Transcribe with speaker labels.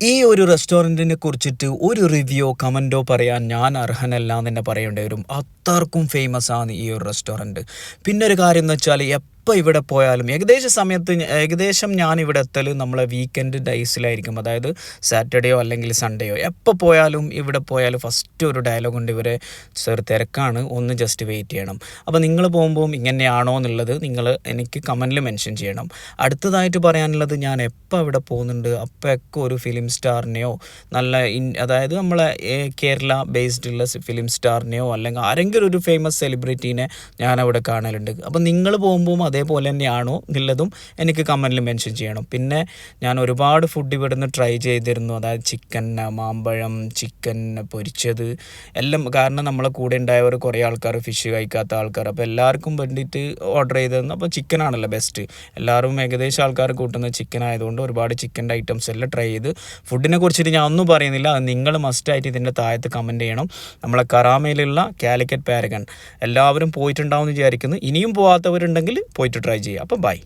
Speaker 1: ഈ ഒരു റെസ്റ്റോറൻറ്റിനെ കുറിച്ചിട്ട് ഒരു റിവ്യൂ കമൻറ്റോ പറയാൻ ഞാൻ അർഹനല്ല എന്ന് തന്നെ പറയേണ്ടി വരും. അത്രക്കും ഫേമസ് ആണ് ഈ ഒരു റെസ്റ്റോറൻറ്റ്. പിന്നെ ഒരു കാര്യം എന്ന് വെച്ചാൽ എപ്പോൾ ഇവിടെ പോയാലും ഏകദേശം ഞാൻ ഇവിടെ എത്തൽ നമ്മളെ വീക്കെൻഡ് ഡേയ്സിലായിരിക്കും. അതായത് സാറ്റർഡേയോ അല്ലെങ്കിൽ സൺഡേയോ എപ്പോൾ പോയാലും ഇവിടെ പോയാലും ഫസ്റ്റ് ഒരു ഡയലോഗ് ഉണ്ട്, ഇവരെ സർ തിരക്കാണ്, ഒന്ന് ജസ്റ്റ് വെയിറ്റ് ചെയ്യണം. അപ്പോൾ നിങ്ങൾ പോകുമ്പോൾ ഇങ്ങനെയാണോ എന്നുള്ളത് നിങ്ങൾ എനിക്ക് കമൻറ്റിൽ മെൻഷൻ ചെയ്യണം. അടുത്തതായിട്ട് പറയാനുള്ളത്, ഞാൻ എപ്പോൾ ഇവിടെ പോകുന്നുണ്ട് അപ്പോഴൊക്കെ ഒരു ഫിലിം സ്റ്റാറിനെയോ അതായത് നമ്മളെ കേരള ബേസ്ഡ് ഉള്ള ഫിലിം സ്റ്റാറിനെയോ അല്ലെങ്കിൽ ആരെങ്കിലും ഒരു ഫേമസ് സെലിബ്രിറ്റീനെ ഞാൻ അവിടെ കാണലുണ്ട്. അപ്പോൾ നിങ്ങൾ പോകുമ്പോൾ അതേപോലെ തന്നെയാണോ എന്നുള്ളതും എനിക്ക് കമൻറ്റിൽ മെൻഷൻ ചെയ്യണം. പിന്നെ ഞാൻ ഒരുപാട് ഫുഡ് ഇവിടുന്ന് ട്രൈ ചെയ്തിരുന്നു, അതായത് ചിക്കൻ, മാമ്പഴം, ചിക്കൻ പൊരിച്ചത് എല്ലാം. കാരണം നമ്മളെ കൂടെ ഉണ്ടായവർ കുറേ ആൾക്കാർ ഫിഷ് കഴിക്കാത്ത ആൾക്കാർ, അപ്പോൾ എല്ലാവർക്കും വേണ്ടിയിട്ട് ഓർഡർ ചെയ്തിരുന്നു. അപ്പോൾ ചിക്കനാണല്ലോ ബെസ്റ്റ്, എല്ലാവരും ഏകദേശം ആൾക്കാർ കൂട്ടുന്നത് ചിക്കൻ ആയതുകൊണ്ട് ഒരുപാട് ചിക്കൻ്റെ ഐറ്റംസ് എല്ലാം ട്രൈ ചെയ്ത്. ഫുഡിനെ കുറിച്ചിട്ട് ഞാൻ ഒന്നും പറയുന്നില്ല, അത് നിങ്ങൾ മസ്റ്റായിട്ട് ഇതിൻ്റെ താഴത്ത് കമൻറ്റ് ചെയ്യണം. നമ്മളെ കറാമയിലുള്ള കാലിക്കറ്റ് പാരഗൺ എല്ലാവരും പോയിട്ടുണ്ടാവും എന്ന് വിചാരിക്കുന്നു. ഇനിയും പോകാത്തവരുണ്ടെങ്കിൽ പോയിട്ട് ട്രൈ ചെയ്യുക. അപ്പോൾ ബൈ.